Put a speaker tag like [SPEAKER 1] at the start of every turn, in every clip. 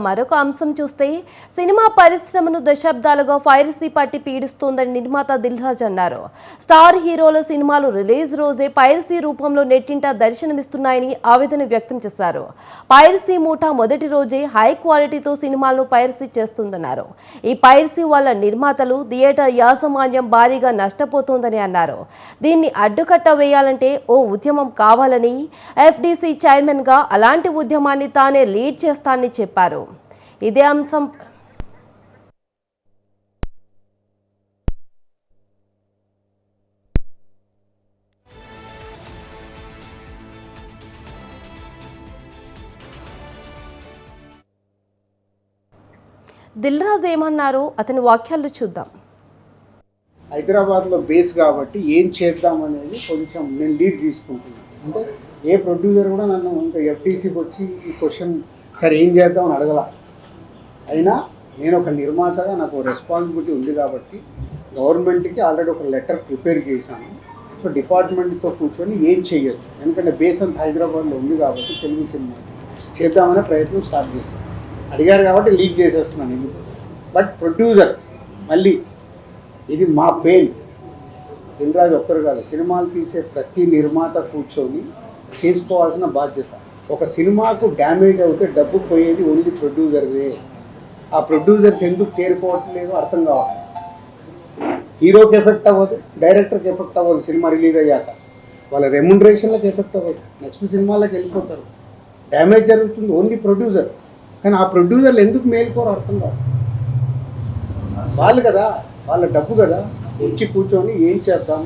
[SPEAKER 1] మరొక అంశం చూస్తే సినిమా పరిశ్రమను దశాబ్దాలుగా పైరసీ పట్టి పీడిస్తోందని నిర్మాత దిల్ రాజు అన్నారు. స్టార్ హీరోల సినిమాలు రిలీజ్ రోజే పైరసీ రూపంలో నెట్టింట దర్శనమిస్తున్నాయని ఆవేదన వ్యక్తం చేశారు. పైరసీ మూఠా మొదటి రోజే హై క్వాలిటీతో సినిమాలను పైరసీ చేస్తుందన్నారు. ఈ పైరసీ వల్ల నిర్మాతలు, థియేటర్ యాజమాన్యం భారీగా నష్టపోతోందని అన్నారు. దీన్ని అడ్డుకట్ట వేయాలంటే ఓ ఉద్యమం కావాలని, ఎఫ్డీసీ చైర్మన్ గా అలాంటి ఉద్యమాన్ని తానే లీడ్ చేస్తానని చెప్పారు. ఇదే అంశం దిల్ రాజు ఏమన్నారో అతని వాక్యాలు చూద్దాం.
[SPEAKER 2] హైదరాబాద్లో బేస్ కాబట్టి ఏం చేద్దాం అనేది కొంచెం నేను లీడ్ తీసుకుంటున్నాను. అంటే ఏ ప్రొడ్యూసర్ కూడా నన్ను ఇంకా ఎఫ్టీసీకి వచ్చి ఈ క్వశ్చన్ సరే ఏం చేద్దాం అని అడగల. అయినా నేను ఒక నిర్మాతగా నాకు రెస్పాన్సిబిలిటీ ఉంది కాబట్టి గవర్నమెంట్కి ఆల్రెడీ ఒక లెటర్ ప్రిపేర్ చేశాను. సో డిపార్ట్మెంట్తో కూర్చొని ఏం చేయొచ్చు, ఎందుకంటే బేస్ అంతా హైదరాబాద్లో ఉంది కాబట్టి తెలుగు సినిమా చేద్దామనే ప్రయత్నం స్టార్ట్ చేశాను. అడిగారు కాబట్టి లీడ్ చేసేస్తున్నాను ఇది. బట్ ప్రొడ్యూసర్ మళ్ళీ ఇది మా పెయిన్. దిల్ రాజు ఒక్కరు కాదు, సినిమాలు తీసే ప్రతి నిర్మాత కూర్చొని చేసుకోవాల్సిన బాధ్యత. ఒక సినిమాకు డ్యామేజ్ అవుతే డబ్బు పోయేది ఓన్లీ ప్రొడ్యూసర్వే. ఆ ప్రొడ్యూసర్స్ ఎందుకు చేరుకోవట్లేదు అర్థం కావాలి. హీరోకి ఎఫెక్ట్ అవ్వదు, డైరెక్టర్కి ఎఫెక్ట్ అవ్వదు. సినిమా రిలీజ్ అయ్యాక వాళ్ళ రెమ్యునరేషన్లకు ఎఫెక్ట్ అవ్వదు, నెక్స్ట్ సినిమాలకు వెళ్ళిపోతారు. డ్యామేజ్ జరుగుతుంది ఓన్లీ ప్రొడ్యూసర్. కానీ ఆ ప్రొడ్యూసర్లు ఎందుకు మేలుకోరు అర్థం కాదు. వాళ్ళు కదా, వాళ్ళ డబ్బు కదా, వచ్చి కూర్చొని ఏం చేద్దాం.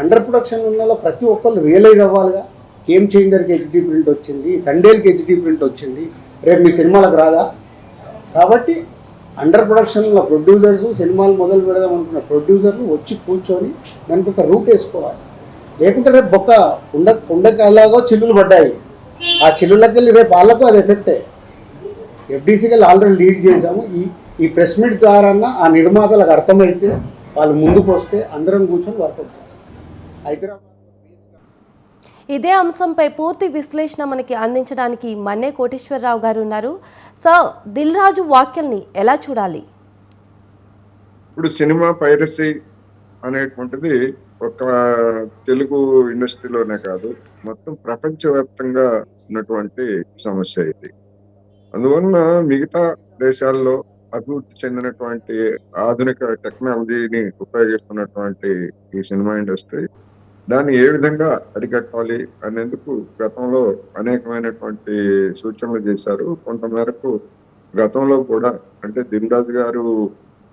[SPEAKER 2] అండర్ ప్రొడక్షన్ ఉన్న ప్రతి ఒక్కళ్ళు రియలైజ్ అవ్వాలిగా. గేమ్ చేంజర్కి హెచ్డీ ప్రింట్ వచ్చింది, తండేల్కి హెచ్డీ ప్రింట్ వచ్చింది, రేపు మీ సినిమాలకు రాదా? కాబట్టి అండర్ ప్రొడక్షన్ ఉన్న ప్రొడ్యూసర్స్, సినిమాలు మొదలు పెడదాం అనుకున్న ప్రొడ్యూసర్లు వచ్చి కూర్చొని దానికి ఒక రూట్ వేసుకోవాలి. లేకుంటే రేపు ఉండకి అలాగో చిల్లులు పడ్డాయి, ఆ చిల్లులకి వెళ్ళి రేపు వాళ్ళకు అది ఎఫెక్టే. ఎఫ్డీసీకి ఆల్రెడీ లీడ్ చేశాము. ఈ ప్రెస్ మీట్ ద్వారా ఆ నిర్మాతలకు అర్థమైతే వాళ్ళు ముందుకు వస్తే అందరం కూర్చొని వర్కౌట్ చేస్తాం. హైదరాబాద్
[SPEAKER 1] ఇదే అంశంపై పూర్తి విశ్లేషణ మనకి అందించడానికి మన్నే కోటేశ్వరరావు గారు ఉన్నారు. సార్, దిల్ రాజు వ్యాఖ్యల్ని ఎలా చూడాలి?
[SPEAKER 3] ఇప్పుడు సినిమా పైరసీ అనేటువంటిది ఒక తెలుగు ఇండస్ట్రీలోనే కాదు, మొత్తం ప్రపంచవ్యాప్తంగా ఉన్నటువంటి సమస్య ఇది. అందువలన మిగతా దేశాల్లో అభివృద్ధి చెందినటువంటి ఆధునిక టెక్నాలజీని ఉపయోగిస్తున్నటువంటి ఈ సినిమా ఇండస్ట్రీ దాన్ని ఏ విధంగా అరికట్టాలి అనేందుకు గతంలో అనేకమైనటువంటి సూచనలు చేశారు. కొంతమేరకు గతంలో కూడా, అంటే దిల్ రాజు గారు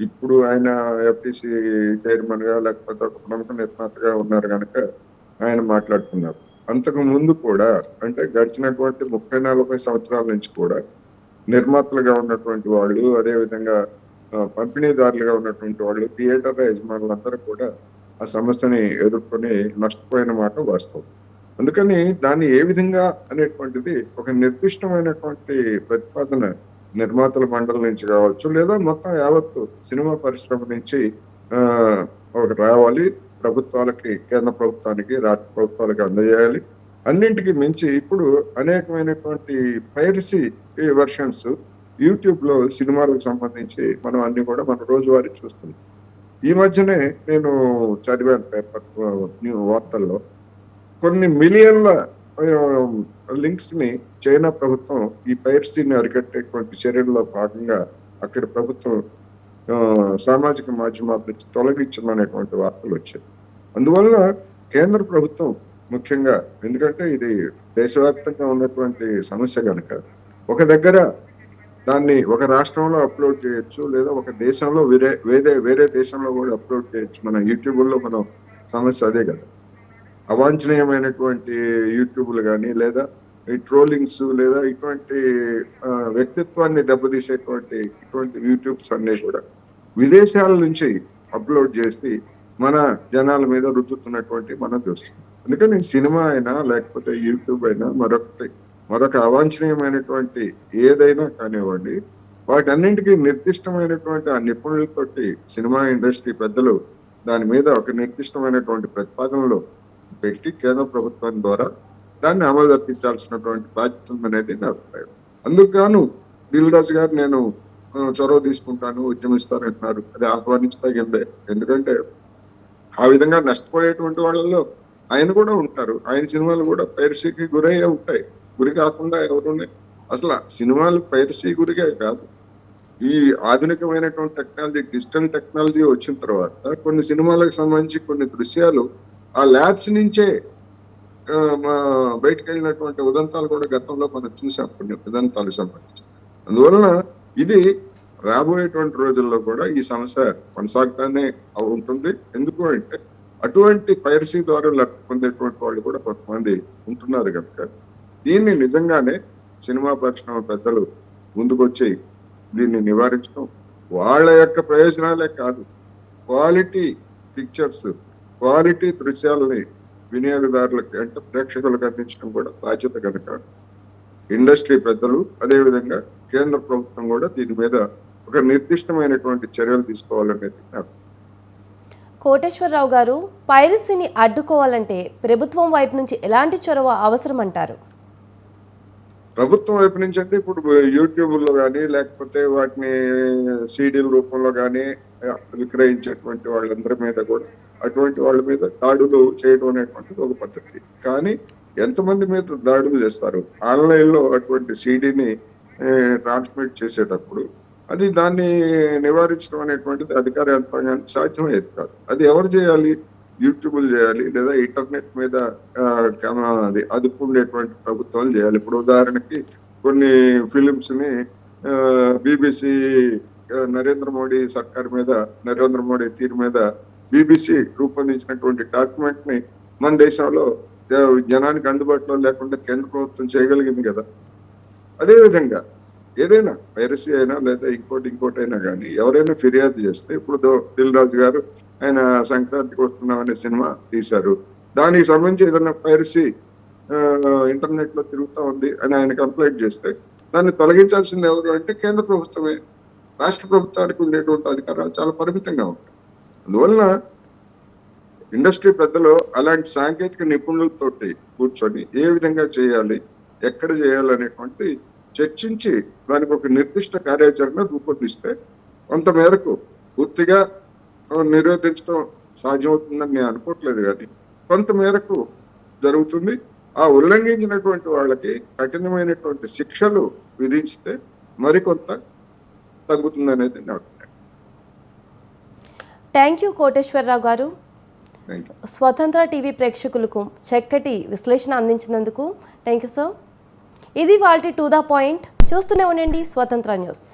[SPEAKER 3] ఇప్పుడు ఆయన ఎఫ్టీసీ చైర్మన్ గా లేకపోతే ఒక ప్రముఖ నిర్మాతగా ఉన్నారు కనుక ఆయన మాట్లాడుతున్నారు. అంతకు ముందు కూడా, అంటే గడిచినటువంటి 30-40 సంవత్సరాల నుంచి కూడా నిర్మాతలుగా ఉన్నటువంటి వాళ్ళు, అదేవిధంగా పంపిణీదారులుగా ఉన్నటువంటి వాళ్ళు, థియేటర్ యజమానులందరూ కూడా ఆ సమస్యని ఎదుర్కొని నష్టపోయిన మాట వాస్తవం. అందుకని దాన్ని ఏ విధంగా అనేటువంటిది ఒక నిర్దిష్టమైనటువంటి ప్రతిపాదన నిర్మాతల మండలి నుంచి కావచ్చు, లేదా మొత్తం యావత్తు సినిమా పరిశ్రమ నుంచి ఒక రావాలి. ప్రభుత్వాలకి, కేంద్ర ప్రభుత్వానికి, రాష్ట్ర ప్రభుత్వాలకి అందజేయాలి. అన్నింటికి మించి ఇప్పుడు అనేకమైనటువంటి పైరసీ వెర్షన్స్ యూట్యూబ్ లో సినిమాలకు సంబంధించి మనం అన్ని కూడా మన రోజువారీ చూస్తున్నాం. ఈ మధ్యనే నేను చదివాను పేపర్ వార్తల్లో, కొన్ని మిలియన్ల లింక్స్ ని చైనా ప్రభుత్వం ఈ పైరసీని అరికట్టేటువంటి చర్యల్లో భాగంగా అక్కడ ప్రభుత్వం సామాజిక మాధ్యమాల నుంచి తొలగించిందనేటువంటి వార్తలు వచ్చాయి. అందువల్ల కేంద్ర ప్రభుత్వం ముఖ్యంగా, ఎందుకంటే ఇది దేశవ్యాప్తంగా ఉన్నటువంటి సమస్య కనుక, ఒక దగ్గర దాన్ని ఒక రాష్ట్రంలో అప్లోడ్ చేయొచ్చు, లేదా ఒక దేశంలో వేరే దేశంలో కూడా అప్లోడ్ చేయొచ్చు. మన యూట్యూబ్లో మనం సమస్య అదే కదా, అవాంఛనీయమైనటువంటి యూట్యూబ్లు కానీ, లేదా ఈ ట్రోలింగ్స్, లేదా ఇటువంటి వ్యక్తిత్వాన్ని దెబ్బతీసేటువంటి ఇటువంటి యూట్యూబ్స్ అన్నీ కూడా విదేశాల నుంచి అప్లోడ్ చేసి మన జనాల మీద రుద్దుతున్నటువంటి మనం చూస్తున్నాం. అందుకని సినిమా అయినా, లేకపోతే యూట్యూబ్ అయినా, మరొక అవాంఛనీయమైనటువంటి ఏదైనా కానివ్వండి, వాటన్నింటికీ నిర్దిష్టమైనటువంటి ఆ నిపుణులతోటి సినిమా ఇండస్ట్రీ పెద్దలు దాని మీద ఒక నిర్దిష్టమైనటువంటి ప్రతిపాదనలు పెట్టి కేంద్ర ప్రభుత్వం ద్వారా దాన్ని అమలు జరిపించాల్సినటువంటి బాధ్యత అనేది నా అభిప్రాయం. అందుకు దిల్ రాజు గారు నేను చొరవ తీసుకుంటాను, ఉద్యమిస్తానంటున్నారు. అది ఆహ్వానించదగిందే. ఎందుకంటే ఆ విధంగా నష్టపోయేటువంటి వాళ్ళలో ఆయన కూడా ఉంటారు. ఆయన సినిమాలు కూడా పైరసీకి గురయ్యే ఉంటాయి. గురి కాకుండా ఎవరు అసలు సినిమాలు పైరసీ గురిగా కాదు. ఈ ఆధునికమైనటువంటి టెక్నాలజీ, డిజిటల్ టెక్నాలజీ వచ్చిన తర్వాత కొన్ని సినిమాలకు సంబంధించి కొన్ని దృశ్యాలు ఆ ల్యాబ్స్ నుంచే బయటకు వెళ్ళినటువంటి ఉదంతాలు కూడా గతంలో మనం చూసాం, కొన్ని ఉదంతాలకు సంబంధించి. అందువలన ఇది రాబోయేటువంటి రోజుల్లో కూడా ఈ సమస్య కొనసాగుతానే ఉంటుంది. ఎందుకు అంటే అటువంటి పైరసీ ద్వారా లబ్ధి పొందేటువంటి వాళ్ళు కూడా కొంతమంది ఉంటున్నారు కనుక దీన్ని నిజంగానే సినిమా పరిశ్రమ పెద్దలు ముందుకొచ్చి దీన్ని నివారించడం, వాళ్ళ యొక్క ప్రయోజనాలే కాదు, క్వాలిటీ పిక్చర్స్, క్వాలిటీ దృశ్యాలని వినియోగదారులకు అంటే ప్రేక్షకులకు అందించడం కూడా బాధ్యత కనుక ఇండస్ట్రీ పెద్దలు అదేవిధంగా కేంద్ర ప్రభుత్వం కూడా దీని మీద ఒక నిర్దిష్టమైనటువంటి చర్యలు తీసుకోవాలనేది నాకు.
[SPEAKER 1] కోటేశ్వరరావు గారు, పైరసీని అడ్డుకోవాలంటే ప్రభుత్వం వైపు నుంచి ఎలాంటి చొరవ అవసరం అంటారు?
[SPEAKER 3] ప్రభుత్వం వైపు నుంచి అంటే ఇప్పుడు యూట్యూబ్లో కానీ లేకపోతే వాటిని సీడీల రూపంలో కానీ విక్రయించేటువంటి వాళ్ళందరి మీద కూడా అటువంటి వాళ్ళ మీద దాడులు చేయడం అనేటువంటిది ఒక పద్ధతి. కానీ ఎంతమంది మీద దాడులు చేస్తారు? ఆన్లైన్లో అటువంటి సీడీని ట్రాన్స్మిట్ చేసేటప్పుడు అది దాన్ని నివారించడం అనేటువంటిది అధికార యంత్రాంగానికి సాధ్యమయ్యేది కాదు. అది ఎవరు చేయాలి? యూట్యూబ్లు చేయాలి, లేదా ఇంటర్నెట్ మీద అది అదుపు ఉండేటువంటి ప్రభుత్వాలు చేయాలి. ఇప్పుడు ఉదాహరణకి కొన్ని ఫిలిమ్స్ ని బీబీసీ నరేంద్ర మోడీ సర్కార్ మీద, నరేంద్ర మోడీ తీరు మీద బీబీసీ రూపొందించినటువంటి డాక్యుమెంట్ ని మన దేశంలో జనానికి అందుబాటులో లేకుండా కేంద్ర ప్రభుత్వం చేయగలిగింది కదా. అదేవిధంగా ఏదైనా పైరసీ అయినా లేదా ఇంకోటి అయినా కానీ ఎవరైనా ఫిర్యాదు చేస్తే, ఇప్పుడు దిల్ రాజు గారు ఆయన సంక్రాంతికి వస్తున్నాం అనే సినిమా తీశారు, దానికి సంబంధించి ఏదైనా పైరసీ ఇంటర్నెట్ లో తిరుగుతూ ఉంది అని ఆయన కంప్లైంట్ చేస్తే దాన్ని తొలగించాల్సింది ఎవరు అంటే కేంద్ర ప్రభుత్వమే. రాష్ట్ర ప్రభుత్వానికి ఉండేటువంటి అధికారాలు చాలా పరిమితంగా ఉంటాయి. అందువలన ఇండస్ట్రీ పెద్దలు అలాంటి సాంకేతిక నిపుణులతోటి కూర్చొని ఏ విధంగా చేయాలి, ఎక్కడ చేయాలి అనేటువంటి చర్చించి దానికి ఒక నిర్దిష్ట కార్యాచరణ రూపొందిస్తే కొంతమేరకు పూర్తిగా నిరోధించడం సాధ్యమవుతుందని నేను అనుకోవట్లేదు, కానీ కొంతమేరకు జరుగుతుంది. ఆ ఉల్లంఘించినటువంటి వాళ్ళకి కఠినమైనటువంటి శిక్షలు విధించితే మరికొంత తగ్గుతుంది అనేది నా అభిప్రాయం.
[SPEAKER 1] థ్యాంక్ యూ కోటేశ్వరరావు గారు. స్వతంత్ర టీవీ ప్రేక్షకులకు చక్కటి విశ్లేషణ అందించినందుకు థ్యాంక్ యూ సార్. ఇది వాల్టి టు ద పాయింట్. చూస్తూనే ఉండండి స్వతంత్ర న్యూస్.